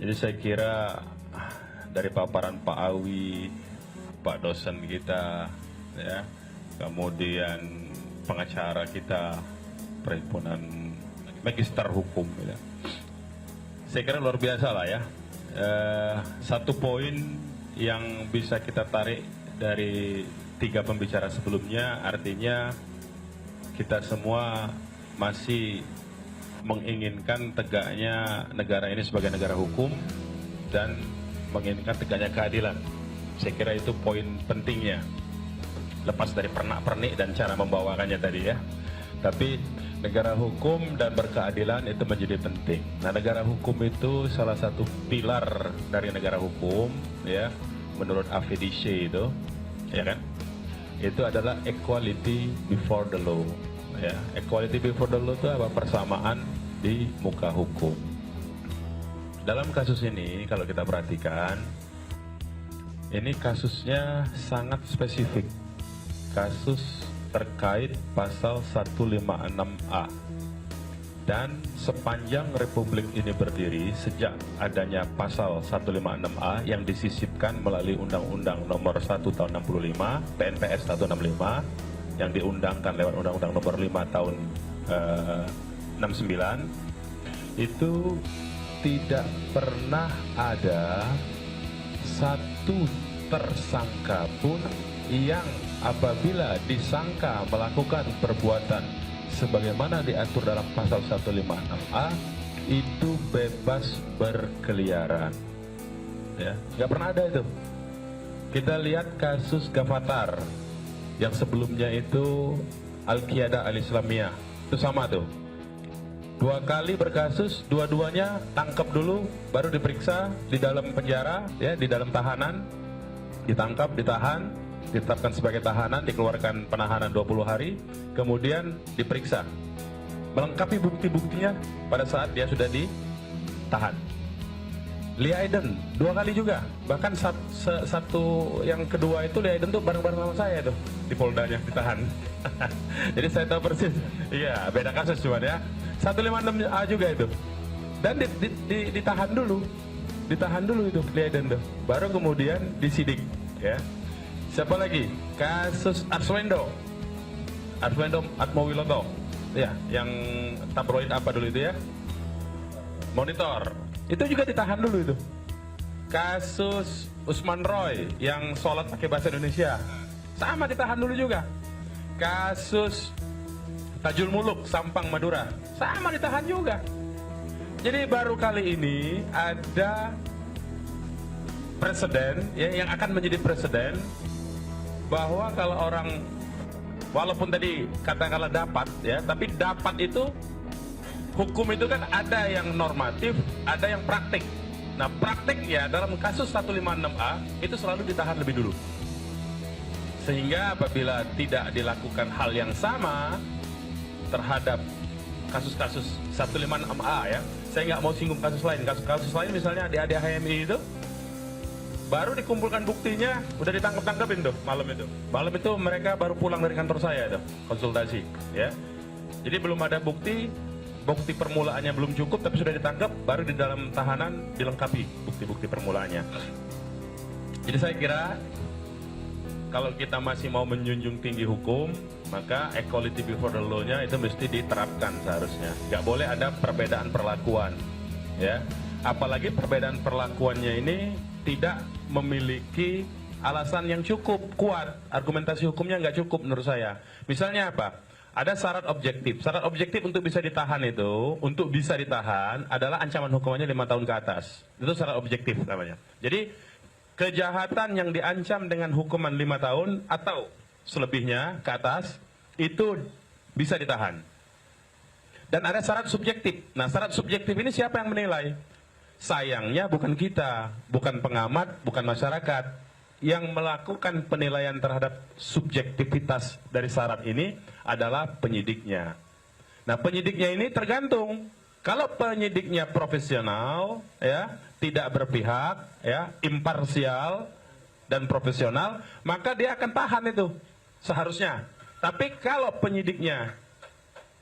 Jadi saya kira dari paparan Pak Awi, Pak dosen kita, ya, kemudian pengacara kita, perhimpunan magister hukum, ya. Saya kira luar biasa lah ya. Satu poin yang bisa kita tarik dari tiga pembicara sebelumnya, artinya kita semua masih menginginkan tegaknya negara ini sebagai negara hukum dan menginginkan tegaknya keadilan. Saya kira itu poin pentingnya, lepas dari pernak-pernik dan cara membawakannya tadi ya. Tapi negara hukum dan berkeadilan itu menjadi penting. Nah, negara hukum itu salah satu pilar dari negara hukum ya, menurut AVDC itu, ya kan? Itu adalah equality before the law. Ya, equality before the law itu apa? Persamaan di muka hukum. Dalam kasus ini kalau kita perhatikan, ini kasusnya sangat spesifik. Kasus terkait pasal 156A. Dan sepanjang Republik ini berdiri, sejak adanya pasal 156A yang disisipkan melalui Undang-Undang Nomor 1 Tahun 65, PNPS 165, yang diundangkan lewat Undang-Undang Nomor 5 Tahun 69, itu tidak pernah ada satu tersangka pun yang apabila disangka melakukan perbuatan sebagaimana diatur dalam pasal 156A itu bebas berkeliaran. Ya, nggak pernah ada itu. Kita lihat kasus Gavatar yang sebelumnya itu Al-Qiyadah Al-Islamiyah, itu sama tuh. 2 kali berkasus, dua-duanya tangkap dulu, baru diperiksa di dalam penjara, ya, di dalam tahanan, ditangkap, ditahan, ditetapkan sebagai tahanan, dikeluarkan penahanan 20 hari, kemudian diperiksa, melengkapi bukti-buktinya pada saat dia sudah ditahan. Lee Aiden 2 kali juga, bahkan satu yang kedua itu Lee Aiden tuh bareng-bareng sama saya tuh di Poldanya ditahan. Jadi saya tahu persis. Iya, beda kasus cuman ya. 156A juga itu. Dan ditahan dulu itu Lee Aiden tuh. Baru kemudian disidik, ya. Siapa lagi? Kasus Arswendo Atmowiloto. Ya, yang tabloid apa dulu itu ya? Monitor. Itu juga ditahan dulu itu. Kasus Usman Roy yang sholat pakai bahasa Indonesia, sama ditahan dulu juga. Kasus Tajul Muluk Sampang Madura, sama ditahan juga. Jadi baru kali ini ada presiden ya, yang akan menjadi presiden bahwa kalau orang walaupun tadi katakanlah dapat ya, tapi dapat itu hukum itu kan ada yang normatif, ada yang praktik. Nah, praktiknya dalam kasus 156A itu selalu ditahan lebih dulu. Sehingga apabila tidak dilakukan hal yang sama terhadap kasus-kasus 156A ya, saya nggak mau singgung kasus lain. Kasus lain misalnya di HMI itu, baru dikumpulkan buktinya, udah ditangkap-tangkapin tuh malam itu. Malam itu mereka baru pulang dari kantor saya tuh, konsultasi ya. Jadi belum ada bukti permulaannya belum cukup, tapi sudah ditangkap, baru di dalam tahanan dilengkapi bukti-bukti permulaannya. Jadi saya kira kalau kita masih mau menjunjung tinggi hukum, maka equality before the law-nya itu mesti diterapkan seharusnya. Nggak boleh ada perbedaan perlakuan, ya. Apalagi perbedaan perlakuannya ini tidak memiliki alasan yang cukup kuat, argumentasi hukumnya nggak cukup menurut saya. Misalnya apa? Ada syarat objektif. Syarat objektif untuk bisa ditahan itu, untuk bisa ditahan adalah ancaman hukumannya 5 tahun ke atas. Itu syarat objektif namanya. Jadi kejahatan yang diancam dengan hukuman 5 tahun atau selebihnya ke atas itu bisa ditahan. Dan ada syarat subjektif. Nah, syarat subjektif ini siapa yang menilai? Sayangnya bukan kita, bukan pengamat, bukan masyarakat. Yang melakukan penilaian terhadap subjektivitas dari syarat ini adalah penyidiknya. Nah, penyidiknya ini tergantung. Kalau penyidiknya profesional, ya, tidak berpihak, ya, imparsial dan profesional, maka dia akan tahan itu seharusnya. Tapi kalau penyidiknya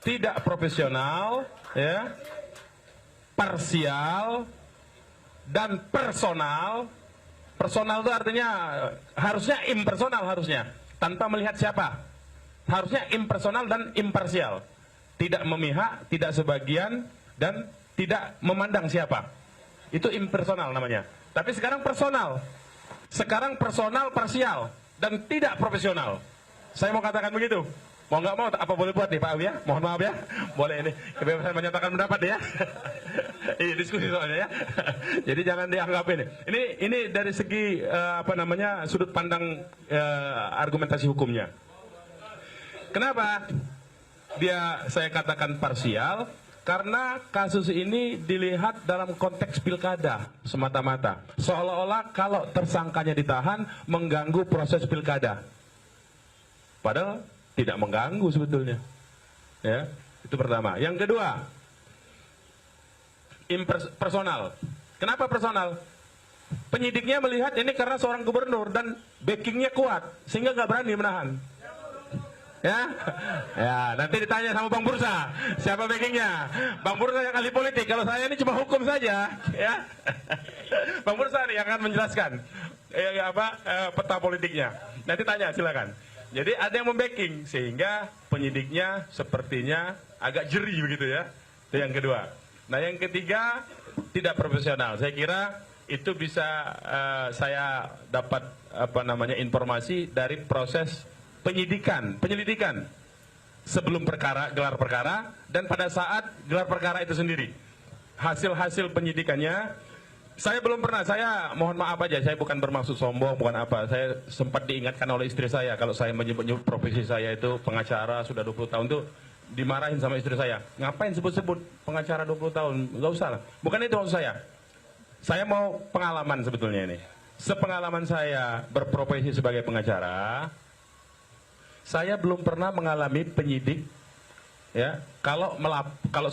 tidak profesional, ya, parsial, dan personal. Personal itu artinya harusnya impersonal, harusnya tanpa melihat siapa. Harusnya impersonal dan imparsial, tidak memihak, tidak sebagian, dan tidak memandang siapa. Itu impersonal namanya. Tapi sekarang personal. Sekarang personal parsial dan tidak profesional. Saya mau katakan begitu. Mau nggak mau, apa boleh buat nih Pak Abi ya? Mohon maaf ya. Boleh ini, kebebasan menyatakan pendapat ya. Ini diskusi soalnya ya. Jadi jangan dianggap ini. Ini dari segi sudut pandang argumentasi hukumnya. Kenapa saya katakan parsial? Karena kasus ini dilihat dalam konteks pilkada semata-mata. Seolah-olah kalau tersangkanya ditahan mengganggu proses pilkada. Padahal tidak mengganggu sebetulnya. Ya, itu pertama. Yang kedua, personal. Kenapa personal? Penyidiknya melihat ini karena seorang gubernur dan backingnya kuat, sehingga nggak berani menahan. Ya, nanti ditanya sama Bang Bursa, siapa backingnya? Bang Bursa yang ahli politik, kalau saya ini cuma hukum saja, ya. Bang Bursa nih yang akan menjelaskan peta politiknya. Nanti tanya, silakan. Jadi ada yang membacking sehingga penyidiknya sepertinya agak jeri begitu ya. Itu yang kedua. Nah, yang ketiga tidak profesional. Saya kira itu bisa saya dapat informasi dari proses penyelidikan sebelum gelar perkara dan pada saat gelar perkara itu sendiri. Hasil-hasil penyidikannya saya belum pernah, saya mohon maaf aja, saya bukan bermaksud sombong, bukan apa. Saya sempat diingatkan oleh istri saya kalau saya menyebut profesi saya itu pengacara sudah 20 tahun tuh dimarahin sama istri saya. Ngapain sebut-sebut pengacara 20 tahun? Nggak usah lah. Bukan itu maksud saya. Saya mau pengalaman sebetulnya ini. Sepengalaman saya berprofesi sebagai pengacara, saya belum pernah mengalami penyidik ya, kalau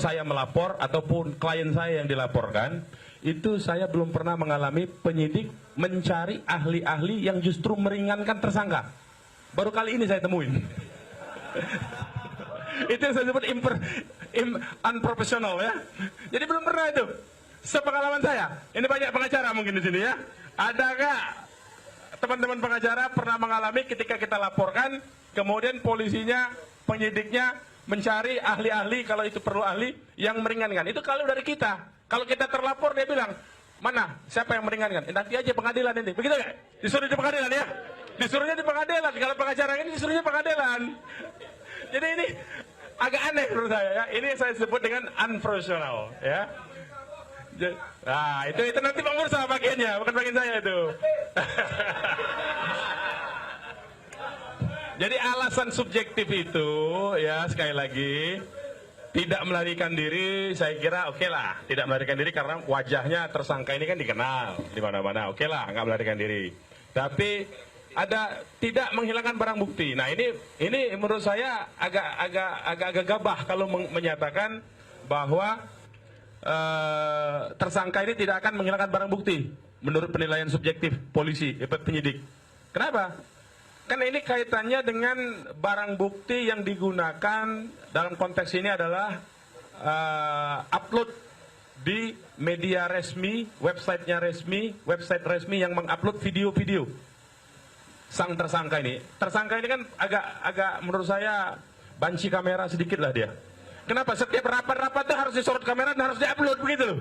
saya melapor ataupun klien saya yang dilaporkan, itu saya belum pernah mengalami penyidik mencari ahli-ahli yang justru meringankan tersangka. Baru kali ini saya temuin. Itu yang saya sebut unprofessional ya. Jadi belum pernah itu. Sepengalaman saya, ini banyak pengacara mungkin di sini ya. Adakah teman-teman pengacara pernah mengalami ketika kita laporkan, kemudian polisinya, penyidiknya mencari ahli-ahli, kalau itu perlu ahli, yang meringankan. Itu kalau dari kita. Kalau kita terlapor, dia bilang, mana, siapa yang meringankan? Nanti aja pengadilan ini. Begitu nggak? Disuruh di pengadilan ya? Disuruhnya di pengadilan. Kalau pengacara ini disuruhnya pengadilan. Jadi ini agak aneh menurut saya ya. Ini saya sebut dengan unprofessional ya. Nah, itu nanti Bang Bursa bagiannya, bukan bagian saya itu. Jadi alasan subjektif itu ya, sekali lagi tidak melarikan diri, saya kira oke lah, tidak melarikan diri karena wajahnya tersangka ini kan dikenal di mana-mana, oke lah, nggak melarikan diri. Tapi ada tidak menghilangkan barang bukti. Nah ini menurut saya agak gabah kalau menyatakan bahwa tersangka ini tidak akan menghilangkan barang bukti menurut penilaian subjektif polisi, penyidik. Kenapa? Kan ini kaitannya dengan barang bukti yang digunakan dalam konteks ini adalah upload di media resmi, websitenya resmi, website resmi yang mengupload video-video sang tersangka ini. Tersangka ini kan agak menurut saya banci kamera sedikit lah dia. Kenapa? Setiap rapat-rapat itu harus disorot kamera dan harus diupload begitu loh.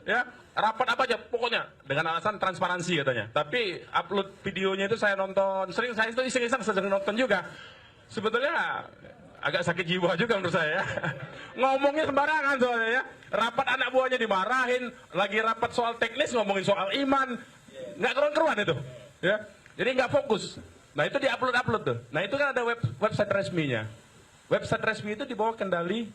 Ya, rapat apa aja pokoknya dengan alasan transparansi katanya. Tapi upload videonya itu saya nonton, sering saya itu iseng-iseng sedang nonton juga. Sebetulnya agak sakit jiwa juga menurut saya ya. Ngomongnya sembarangan soalnya ya. Rapat anak buahnya dimarahin, lagi rapat soal teknis ngomongin soal iman. Nggak keruan-keruan itu. Ya. Jadi nggak fokus. Nah itu diupload tuh. Nah itu kan ada website resminya. Website resmi itu di bawah kendali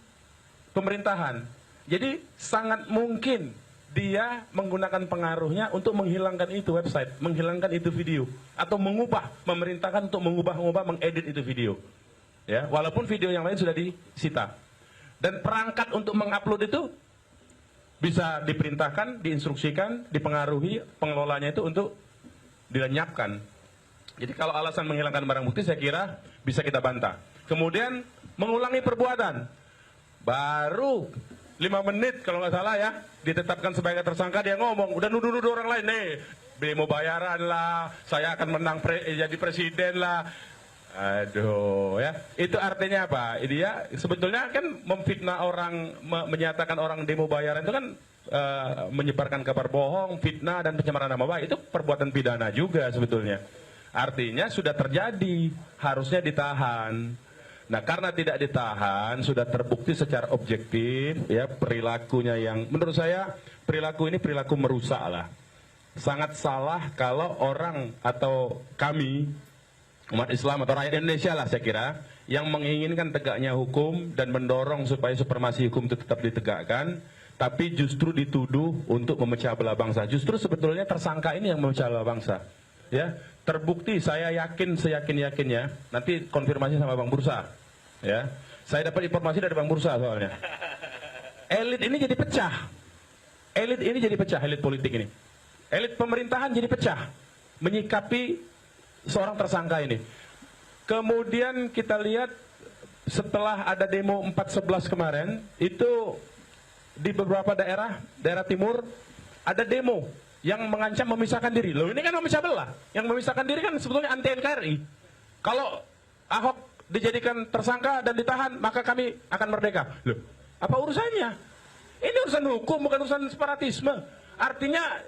pemerintahan. Jadi sangat mungkin dia menggunakan pengaruhnya untuk menghilangkan itu website, menghilangkan itu video, atau memerintahkan untuk mengubah-ubah, mengedit itu video. Ya, walaupun video yang lain sudah disita. Dan perangkat untuk mengupload itu bisa diperintahkan, diinstruksikan, dipengaruhi pengelolanya itu untuk dilenyapkan. Jadi kalau alasan menghilangkan barang bukti saya kira bisa kita bantah. Kemudian mengulangi perbuatan. Baru 5 menit kalau nggak salah ya, ditetapkan sebagai tersangka, dia ngomong, udah nuduh-nuduh orang lain nih, demo bayaran lah, saya akan menang jadi presiden lah. Aduh ya, itu artinya apa? Dia sebetulnya kan memfitnah orang, menyatakan orang demo bayaran itu kan menyebarkan kabar bohong, fitnah dan pencemaran nama baik, itu perbuatan pidana juga sebetulnya. Artinya sudah terjadi, harusnya ditahan. Nah, karena tidak ditahan, sudah terbukti secara objektif ya perilakunya yang menurut saya perilaku ini perilaku merusak lah. Sangat salah kalau orang atau kami umat Islam atau rakyat Indonesia lah saya kira yang menginginkan tegaknya hukum dan mendorong supaya supremasi hukum itu tetap ditegakkan, tapi justru dituduh untuk memecah belah bangsa. Justru sebetulnya tersangka ini yang memecah belah bangsa. Ya, terbukti, saya yakin seyakin-yakinnya, nanti konfirmasi sama Bang Bursa. Ya, saya dapat informasi dari Bang Bursa soalnya. Elit ini jadi pecah. Elit ini jadi pecah, elit politik ini. Elit pemerintahan jadi pecah menyikapi seorang tersangka ini. Kemudian kita lihat setelah ada demo 4/11 kemarin, itu di beberapa daerah timur ada demo yang mengancam memisahkan diri. Loh, ini kan memecah belah. Yang memisahkan diri kan sebetulnya anti NKRI. Kalau Ahok dijadikan tersangka dan ditahan, maka kami akan merdeka. Loh, apa urusannya? Ini urusan hukum, bukan urusan separatisme. Artinya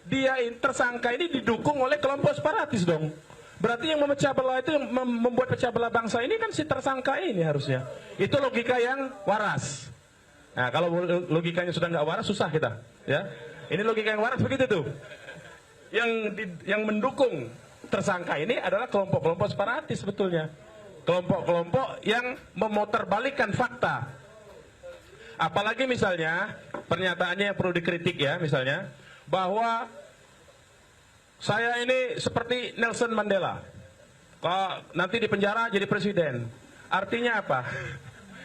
dia tersangka ini didukung oleh kelompok separatis dong. Berarti yang memecah belah itu, yang membuat pecah belah bangsa ini kan si tersangka ini harusnya. Itu logika yang waras. Nah, kalau logikanya sudah nggak waras, susah kita. Ya, ini logika yang waras begitu tuh. Yang mendukung tersangka ini adalah kelompok-kelompok separatis sebetulnya. Kelompok-kelompok yang memutarbalikkan fakta. Apalagi misalnya pernyataannya yang perlu dikritik ya, misalnya bahwa saya ini seperti Nelson Mandela, kalau nanti di penjara jadi presiden. Artinya apa?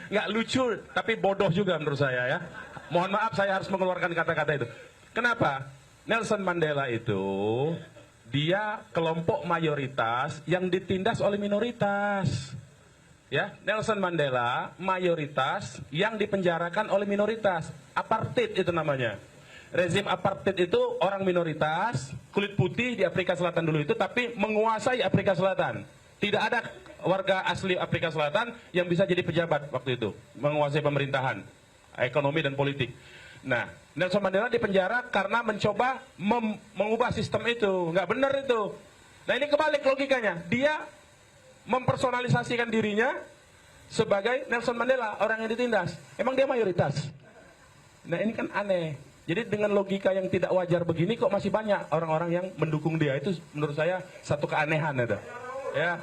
Nggak lucu, tapi bodoh juga menurut saya ya. Mohon maaf saya harus mengeluarkan kata-kata itu. Kenapa? Nelson Mandela itu dia kelompok mayoritas yang ditindas oleh minoritas. Ya, Nelson Mandela mayoritas yang dipenjarakan oleh minoritas. Apartheid itu namanya. Rezim apartheid itu orang minoritas, kulit putih di Afrika Selatan dulu itu, tapi menguasai Afrika Selatan. Tidak ada warga asli Afrika Selatan yang bisa jadi pejabat waktu itu, menguasai pemerintahan, ekonomi dan politik. Nah, Nelson Mandela dipenjara karena mencoba mengubah sistem itu, nggak benar itu. Nah, ini kebalik logikanya, dia mempersonalisasikan dirinya sebagai Nelson Mandela, orang yang ditindas. Emang dia mayoritas? Nah, ini kan aneh. Jadi dengan logika yang tidak wajar begini kok masih banyak orang-orang yang mendukung dia. Itu menurut saya satu keanehan itu. Ya.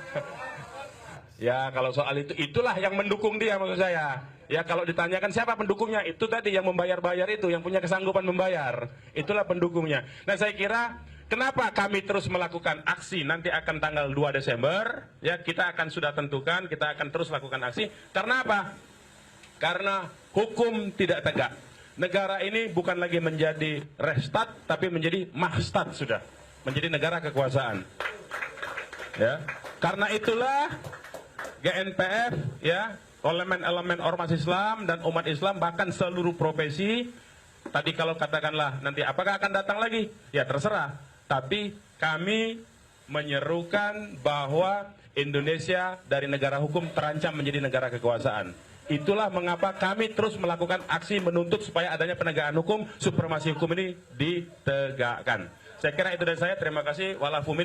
Ya, kalau soal itu, itulah yang mendukung dia maksud saya. Ya, kalau ditanyakan siapa pendukungnya, itu tadi yang membayar-bayar itu, yang punya kesanggupan membayar. Itulah pendukungnya. Nah, saya kira kenapa kami terus melakukan aksi nanti akan tanggal 2 Desember, ya kita akan sudah tentukan, kita akan terus lakukan aksi. Karena apa? Karena hukum tidak tegak. Negara ini bukan lagi menjadi restat, tapi menjadi mahstat sudah, menjadi negara kekuasaan. Ya, karena itulah GNPF, ya, elemen-elemen ormas Islam dan umat Islam bahkan seluruh profesi. Tadi kalau katakanlah nanti apakah akan datang lagi? Ya terserah. Tapi kami menyerukan bahwa Indonesia dari negara hukum terancam menjadi negara kekuasaan. Itulah mengapa kami terus melakukan aksi menuntut supaya adanya penegakan hukum, supremasi hukum ini ditegakkan. Saya kira itu dari saya. Terima kasih. Walafumin.